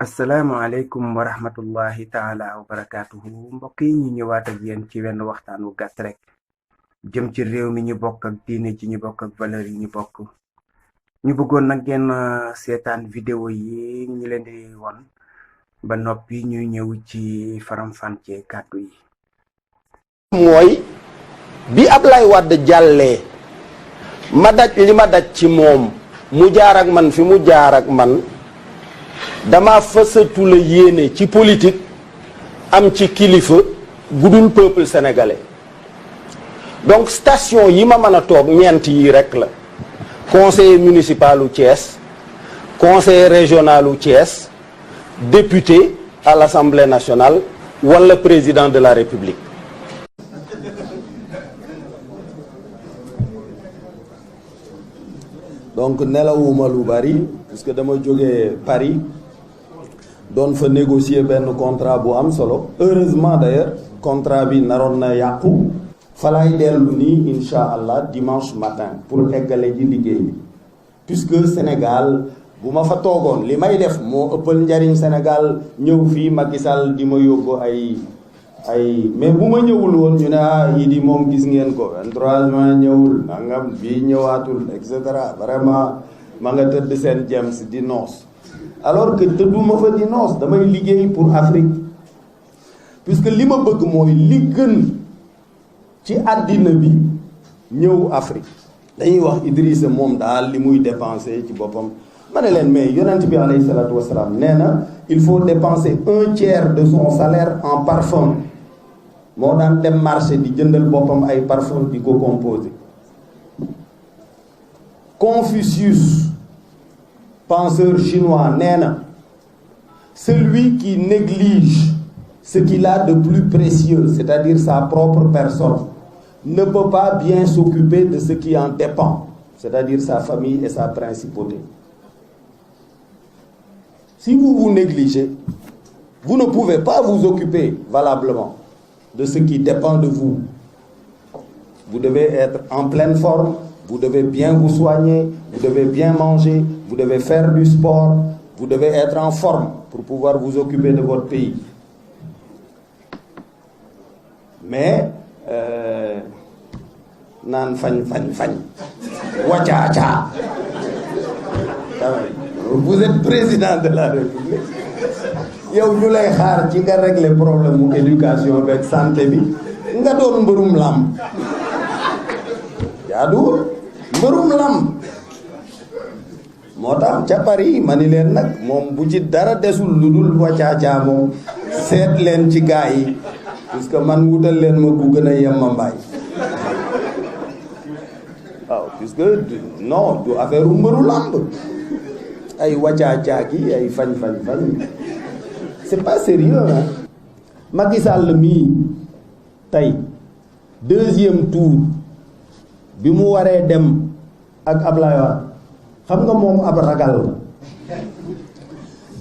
asalaamaaleykum wa rahmatullahi taala wa barakaatuhu mbokk yi ñu ñëwaat ak yéen ci wenn waxtaan wu gàtt rek jëm ci réew mi ñu bokk ak diine ci ñu bokk ak valeur yi ñu bokk ñu bëggoon nag ngeen seetaan vidéo yi ñu leen di won ba noppi ñuy ñëw ci faram-fàccee kàddu yi. mooy bi Ablaye Wade jàllee ma daj li ma daj ci moom mu jaar ak man fi mu jaar ak man dama fësatu la yéene ci politique am ci kilifa gudul peuple sénégalais donc station yi ma mën a toog ñeent yi rek la conseiller municipal u Thiès, conseiller régional u Thiès, député à l'Assemblée nationale wala président de la République. Donc nelawuma lu bari parce que dama jógee Paris doon fa négocier benn contrat bu am solo heureusement d'ailleurs contrat bi naroon na yàqu falaay dellu nii incha allah dimanche matin pour eggale ji liggéey bi puisque Sénégal bu ma fa toogoon li may def moo ëppal njariñ Sénégal ñëw fii Macky Sall di ma yóbbu ay mais bu ma ñëwul woon ñu ne yi di moom gis ngeen ko 23 juin ñëwul nangam bii ñëwaatul et cetera vraiment ma nga tëdd seen James di noos alors que tëdduma fa di noos damay liggéey pour Afrique puisque li ma bëgg mooy li gën ci àddina bi ñëw Afrique dañuy wax Idrissa moom daal li muy dépenser ci boppam ma ne leen mais yonent bi alayhi salaatu wasalaam nee na il faut dépenser 1/3 de son salaire en parfum moo daan dem marché di jëndal boppam ay parfum di ko composé. Confucius penseur chinois nee na celui qui néglige ce qu'il a de plus précieux, c'est-à-dire sa propre personne, ne peut pas bien s'occuper de ce qui en dépend, c'est-à-dire sa famille et sa principauté. Si vous vous négligez, vous ne pouvez pas vous occuper valablement de ce qui dépend de vous. Vous devez être en pleine forme, vous devez bien vous soigner, vous devez bien manger, vous devez faire du sport, vous devez être en forme pour pouvoir vous occuper de votre pays. Mais naan fañ wacaaca vous êtes président de la République yow ñu lay xaar ci nga régler problème mu éducation beeg santé bi nga doon mbërum lam jaaduwul mbërum lam moo tax ca Paris ma ni leen nag moom bu ci dara desul lu dul wacaaca moom seet leen ci gaa yi parce que man wutal leen ma ku gën a yemma mbaay waaw puisque non du affaire u mbëru làmb ay wacaacaaki ay fañ c'est pas sérieux hein. Macky Sall mii tey deuxième tour bi mu waree dem ak Ablaye Wade xam nga moom ab ragal la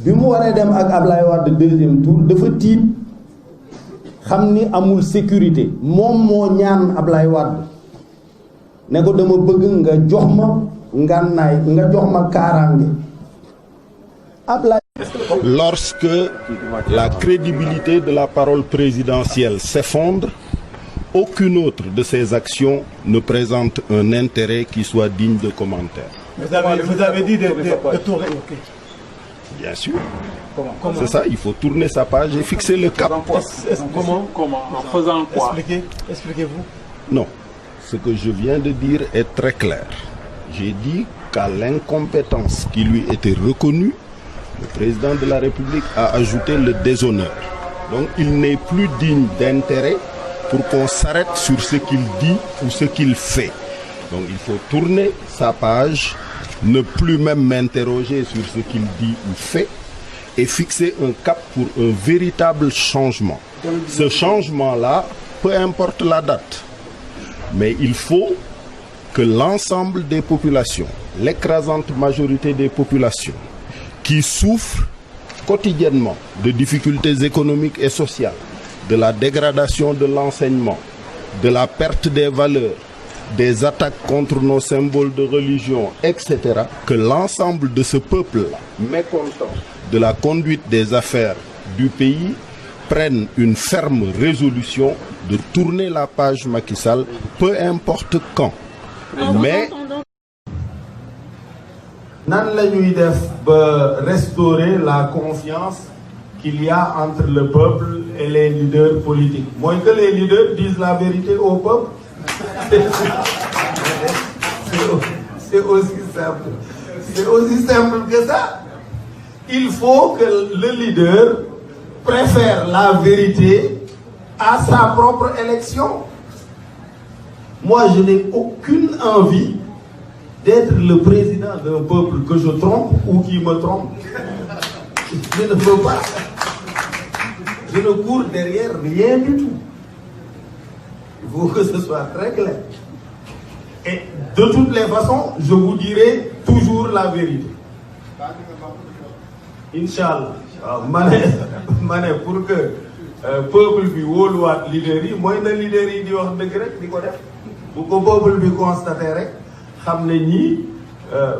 bi mu waree dem ak Ablaye Wade deuxième tour dafa tiit xam ni amul sécurité moom moo ñaan Ablaye Wade ne ko dama bëgg nga jox ma ngànnaay nga jox ma kaaraange Ablaye. Lorsque la crédibilité de la parole présidentielle s'effondre, aucune autre de ces actions ne présente un intérêt qui soit digne de commentaire. Vous avez dit de tourner. Okay. Bien sûr. Comment C'est ça, il faut tourner sa page et fixer le cap. Comment En faisant quoi Expliquez-vous. Non, ce que je viens de dire est très clair. J'ai dit qu'à l'incompétence qui lui était reconnue, le président de la République a ajouté le déshonneur. Donc il n'est plus digne d'intérêt pour qu'on s'arrête sur ce qu'il dit ou ce qu'il fait. Donc il faut tourner sa page, ne plus même m'interroger sur ce qu'il dit ou fait et fixer un cap pour un véritable changement. Ce changement-là, peu importe la date, mais il faut que l'ensemble des populations, l'écrasante majorité des populations, qui souffrent quotidiennement de difficultés économiques et sociales, de la dégradation de l'enseignement, de la perte des valeurs, des attaques contre nos symboles de religion, etc., que l'ensemble de ce peuple-là, mécontent de la conduite des affaires du pays prenne une ferme résolution de tourner la page Macky Sall, peu importe quand. Mais nan la ñuy def ba restaurer la confiance qu'il y a entre le peuple et les leaders politiques. Moi, que les leaders disent la vérité au peuple. C'est aussi simple. C'est aussi simple que ça. Il faut que le leader préfère la vérité à sa propre élection. Moi, je n'ai aucune envie d'être le président d'un peuple que je trompe ou qui me trompe. Je ne veux pas. Je ne cours derrière rien du tout. Il faut que ce soit très clair. Et de toutes les façons, je vous dirai toujours la vérité. Inch'Allah. Mané pour que peuple bi wóoluwaat leader yi mooy na leader yi di wax dëgg rek di ko def bu ko peuple bi constaté rek xam ne ñii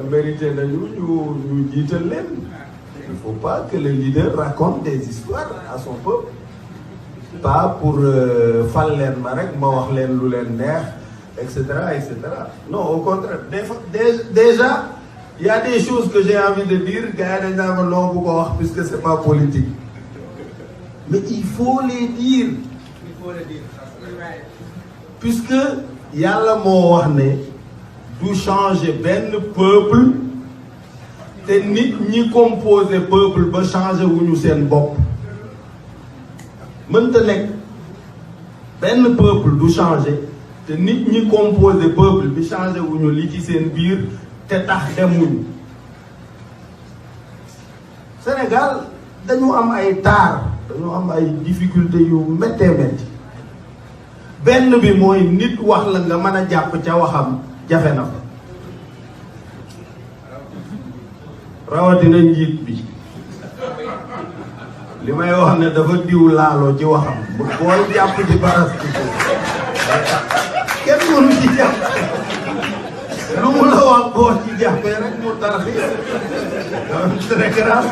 mérité nañu ñu jiital leen. Il ne faut pas que le leader raconte des histoires à son peuple. Pas pour fal leen ma rek ma wax leen lu leen neex, etc., etc. Non, au contraire. Déjà, il y a des choses que j'ai envie de dire, puisque ce n'est pas politique. Mais il faut les dire. Puisque Yalla moo wax ne du changer ben peuple te nit ñi composé peuple ba changer wuñu seen bopp mënta nekk benn peuple du changer te nit ñi composé peuple bi changer wuñu li ci seen biir te tax demuñu. Sénégal dañu am ay taar dañu am ay difficultés yu méttee métti benn bi mooy nit wax la nga mën a jàpp ca waxam jafe na fa rawatina njiit bi li may wax ne dafa diw laaloo ci waxam booy jàpp ci baras bi kenn mënu ci jàpp lu mu la wax boo ci jàppee rek mu tarxi très grave.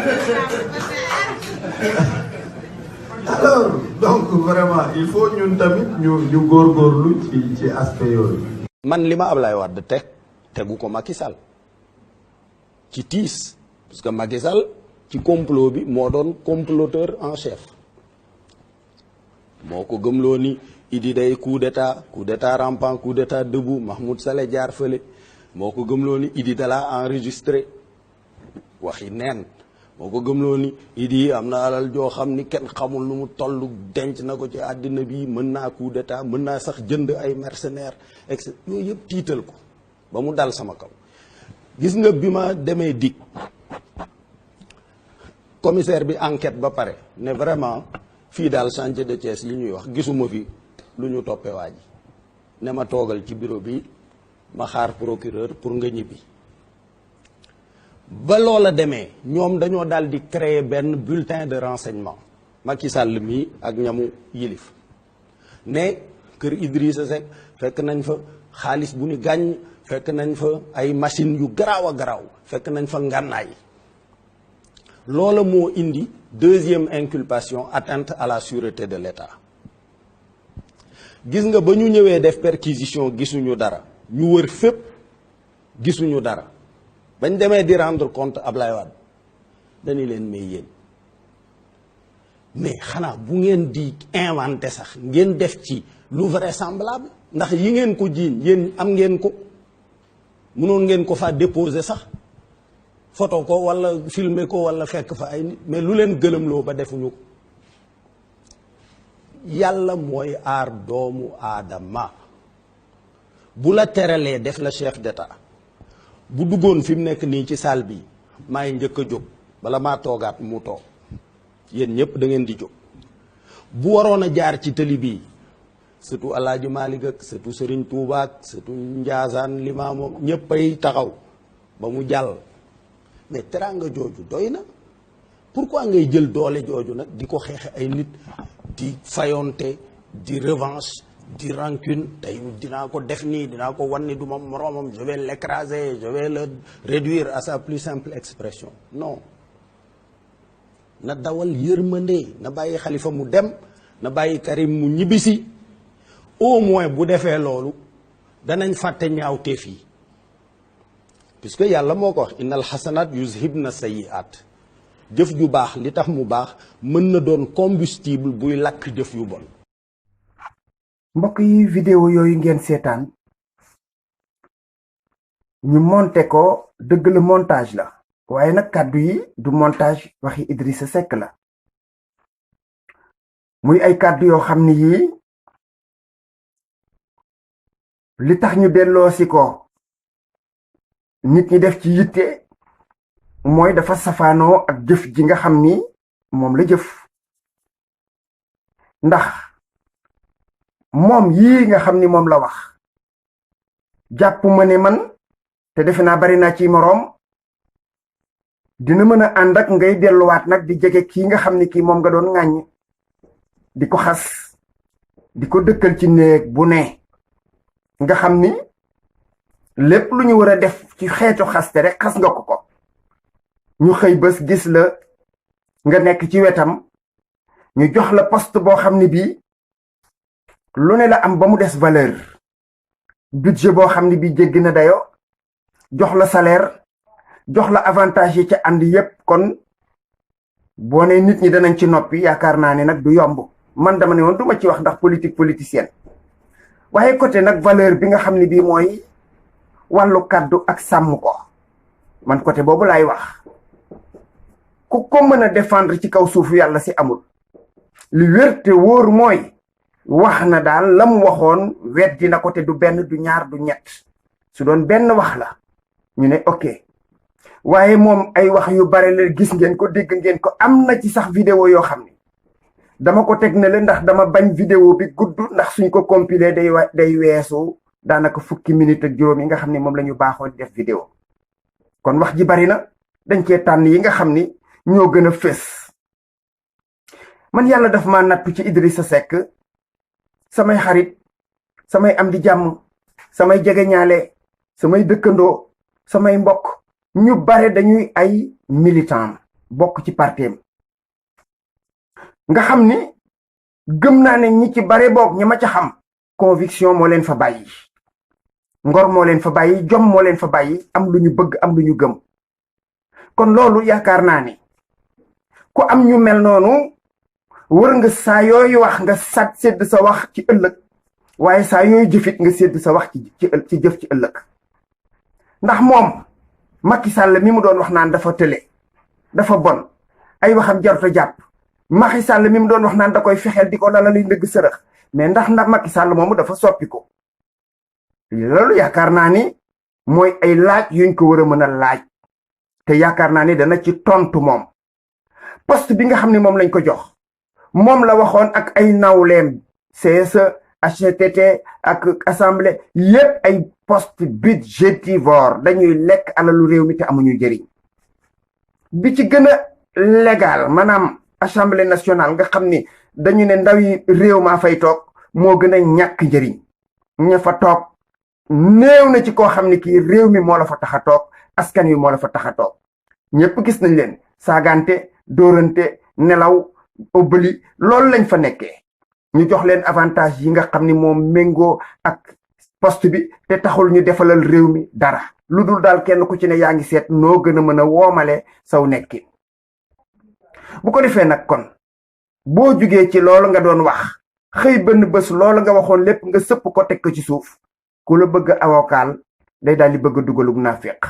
Alors donc vraiment il faut ñun tamit ñu góorgóorlu ci aspect yooyu. man li ma Ablaye Wade teg tegu ko Macky Sall ci tiis parce que Macky Sall ci complot bi moo doon comploteur en chef moo ko gëmloo ni Idi day coup d'état rampant coup d'état debout Mahmoud Saleh jaar fële moo ko gëmloo ni Idi dala enregistré waxi neen moo ko gëmloo ni Idi am na alal joo xam ni kenn xamul lu mu toll denc na ko ci àddina bi mën naa coup d'état mën naa sax jënd ay mercenaires etc yooyu yëpp tiital ko ba mu dal sama kaw. gis nga bi ma demee dik commissaire bi enquête ba pare ne vraiment fii daal chantier de Thiès yi ñuy wax gisuma fi lu ñu toppee waa ji ne ma toogal ci bureau bi ma xaar procureur pour nga ñibbi. ba loola demee ñoom dañoo daal di créer benn bulletin de renseignement Macky Sall mii ak ñamu yilif ne kër Idrissa Seck fekk nañ fa xaalis bu ni gàññ fekk nañ fa ay machines yu garaaw a garaaw fekk nañ fa ngànnaay loola moo indi deuxième inculpation atteinte à la sûreté de l'État. gis nga ba ñu ñëwee def perquisition gisuñu dara ñu wër fépp gisuñu dara bañ demee di rendre compte Ablaye Wade dañu leen may yéen mais xanaa bu ngeen di inventé sax ngeen def ci lu vraisemblable ndax yi ngeen ko jiiñ yéen am ngeen ko mënoon ngeen ko fa déposer sax photo ko wala filmer ko wala fekk fa ay nit mais lu leen gëlëmloo ba defuñu ko. yàlla mooy aar doomu aadama bu la teralee def la chef d'état bu duggoon fi mu nekk nii ci salle bi maay njëkk a jóg bala maa toogaat mu toog yéen ñëpp da ngeen di jóg bu waroon a jaar ci tëli bii surtout El Hadj Malick ak surtout Serigne Touba ak surtout Ndiassane Limamou ñëpp ay taxaw ba mu jàll mais teraanga jooju doy na pourquoi ngay jël doole jooju nag di ko xeexe ay nit di fayonte di revanche di rancune tey dinaa ko def nii dinaa ko wan ni du ma moroomam je vais l'écraser je vais le réduire à sa plus simple expression non na dawal yërmande, na bàyyi Khalifa mu dem, na bàyyi Karim mu ñibbisi. Au moins bu defee loolu danañ fàtte ñaawteef yi, puisque yàlla moo ko wax innal xasanaat yuzhibna sayyi'aat. jëf ju baax li tax mu baax mën na doon combustible buy lakk jëf yu bon. mbokk yi vidéo yooyu ngeen seetaan ñu monté ko, dëgg la montage la, waaye nag kàddu yi du montage, waxi Idrissa Seck la. muy ay kàddu yoo xam ni yii li tax ñu delloosi ko nit ñi def ci yitte mooy dafa safaanoo ak jëf ji nga xam ni moom la jëf. ndax moom yii nga xam ni moom la wax jàpp ma ne man, te defe naa bari naa ci moroom, dina mën a ànd ak ngay delluwaat nag di jege kii nga xam ni kii moom nga doon ŋàññ, di ko xas, di ko dëkkal ci néeg bu ne, nga xam ni lépp lu ñu war a def ci xeetu xaste rek xas nga ko. ñu xëy bés gis la nga nekk ci wetam, ñu jox la poste boo xam ni bii lu ne la am ba mu des valeur, budget boo xam ni bii jéggi na dayo, jox la salaire, jox la avantage yi ca ànd yépp. kon boo ne nit ñi danañ ci noppi, yaakaar naa ne nag du yomb. man dama ne woon du ma ci wax ndax politique politicienne, waaye côté nag valeur bi nga xam ne bii mooy wàllu kàddu ak sàmm ko, man côté boobu laay wax. ku ko mën a défendre ci kaw suufu yàlla si amul. li wér te wóor mooy wax na daal la mu waxoon, weddi na ko, te du benn du ñaar du ñett. su doon benn wax la ñu ne ok, waaye moom ay wax yu bare la, gis ngeen ko, dégg ngeen ko. am na ci sax vidéo yoo xam ne dama ko teg ne la ndax dama bañ vidéo bi gudd, ndax suñ ko compilé day weesu daanaka fukki minute ak juróom yi nga xam ne moom la ñu baaxoo def vidéo. kon wax ji bari na, dañ cee tànn yi nga xam ni ñoo gën a fés. man yàlla daf ma nattu ci Idrissa Seck, samay xarit, samay am di jàmm, samay jegeñaale, samay dëkkandoo, samay mbokk, ñu bare dañuy ay militant bokk ci parteem. nga xam ni gëm naa ne ñi ci bare boog ñi ma ca xam, conviction moo leen fa bàyyi, ngor moo leen fa bàyyi, jom moo leen fa bàyyi, am lu ñu bëgg, am lu ñu gëm. kon loolu yaakaar naa ni ku am ñu mel noonu wër nga saa yooyu wax nga sédd sa wax ci ëllëg, waaye saa yooyu jëfit nga sédd sa wax ci jëf ci ëllëg. ndax moom Macky Sall mi mu doon wax naan dafa tële, dafa bon, ay waxam jaruta jàpp. Macky Sall mi mu doon wax naan da koy fexeel di ko lalali ndëgg sërëx, mais ndax Macky Sall moomu dafa soppi ko. loolu yaakaar naa ni mooy ay laaj yuñ ko war a mën a laaj, te yaakaar naa ni dana ci tontu moom. poste bi nga xam ne moom lañ ko jox, moom la waxoon ak ay nawleem, CSE, HCCT ak assemblée yépp ay poste budgétivore, dañuy lekk alalu réew mi te amuñu njëriñ. bi ci gën a légal, maanaam assemblée nationale nga xam ni dañu ne ndawi réew maa fay toog, moo gën a ñàkk njëriñ. ña fa toog néew na ci koo xam ni kii réew mi moo la fa tax a toog, askan wi moo la fa tax a toog. ñëpp gis nañ leen saagante, dóorante, nelaw, ëbbali, loolu lañ fa nekkee. ñu jox leen avantage yi nga xam ni moom méngoo ak poste bi, te taxul ñu defalal réew mi dara, lu dul daal kenn ku ci ne yaa ngi seet noo gën a mën a woomale saw nekkin. bu ko defee nag kon boo jugee ci loolu nga doon wax, xëy benn bés loolu nga waxoon lépp nga sëpp ko teg ko ci suuf, ku la bëgg avocat day daal di bëgg a dugalug naafiq.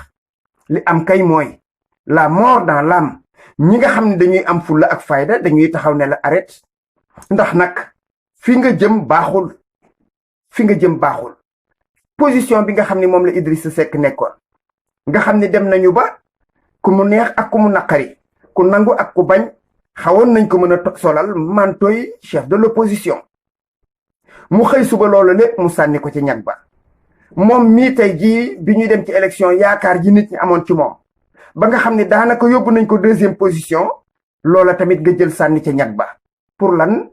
li am kay mooy la mort dans l'âme. ñi nga xam ne dañuy am fulla ak fayda dañuy taxaw ne la arrête, ndax nag fi nga jëm baaxul, fi nga jëm baaxul. position bi nga xam ne moom la Idrissa Seck nekkoon, nga xam ne dem nañu ba ku mu neex ak ku mu naqari, ku nangu ak ku bañ, xawoon nañ ko mën a solal mantoy chef de l'opposition. mu xëy suba loolu lépp mu sànni ko ci ñag ba. moom mii tey jii bi ñuy dem ci élection yaakaar ji nit ñi amoon ci moom, ba nga xam ne daanaka yóbbu nañ ko 2e position, loola tamit nga jël sànni ca ñag ba. pour lan?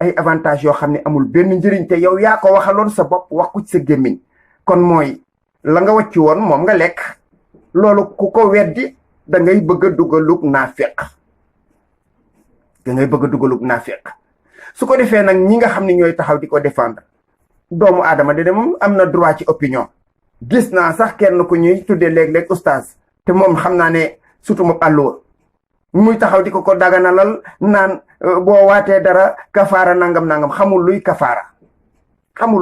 ay avantage yoo xam ne amul benn njëriñ, te yow yaa ko waxaloon sa bopp, wax ko ci sa gémmiñ. kon mooy la nga wàcc woon moom nga lekk. loolu ku ko weddi da ngay bëgg a dugalug naafiq. da ngay bëgg a dugalub naafeq su ko defee nag ñi nga xam ne ñooy taxaw di ko défendre doomu aadama de moom am na droit ci opinion. gis naa sax kenn ku ñuy tuddee léeg-léeg oustaz te moom xam naa ne surtout moom àlluwa muy taxaw di ko daganalal naan boo waatee dara kafaara nangam xamul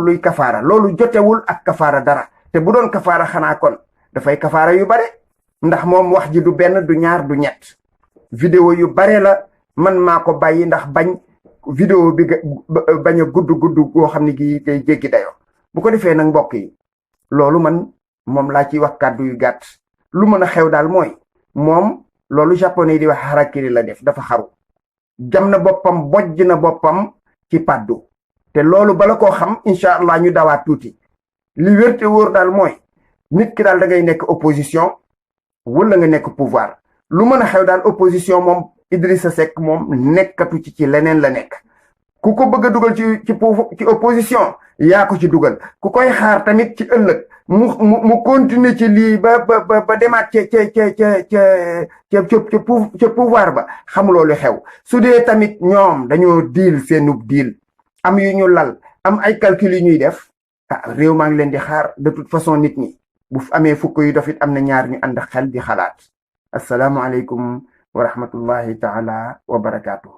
luy kafaara loolu jotewul ak kafaara dara te bu doon kafaara xanaa kon dafay kafaara yu bare ndax moom wax ji du benn du ñaar du ñett vidéo yu bare la man maa ko bàyyi ndax bañ vidéo bi bañ a gudd goo xam ne gi day jéggi dayoo bu ko defee nag mbokk yi loolu man moom laa ciy wax kàddu yu gàtt lu mën a xew daal mooy moom loolu japonais yi di wax harakiri la def dafa xaru jam na boppam bojj na boppam ci paddu te loolu bala koo xam incha allah ñu dawaat tuuti li wér te wóor daal mooy nit ki daal da ngay nekk opposition wala nga nekk pouvoir lu mën a xew daal opposition moom Idrissa Seck moom nekkatu ci leneen la nekk ku ko bëgg a dugal ci opposition yaa ko ci dugal ku koy xaar tamit ci ëllëg mu continuer ci lii ba demaat ca pouvoir ba xamuloo lu xew su dee tamit ñoom dañoo diil seenub diil am yu ñu lal am ay calcul yu ñuy def réew maa ngi leen di xaar de toute façon nit ñi bu amee fukk yu dofit am na ñaar ñu ànd xel di xalaat assalaamu aleykum wa rahmatullahi taala wa barakaatuhu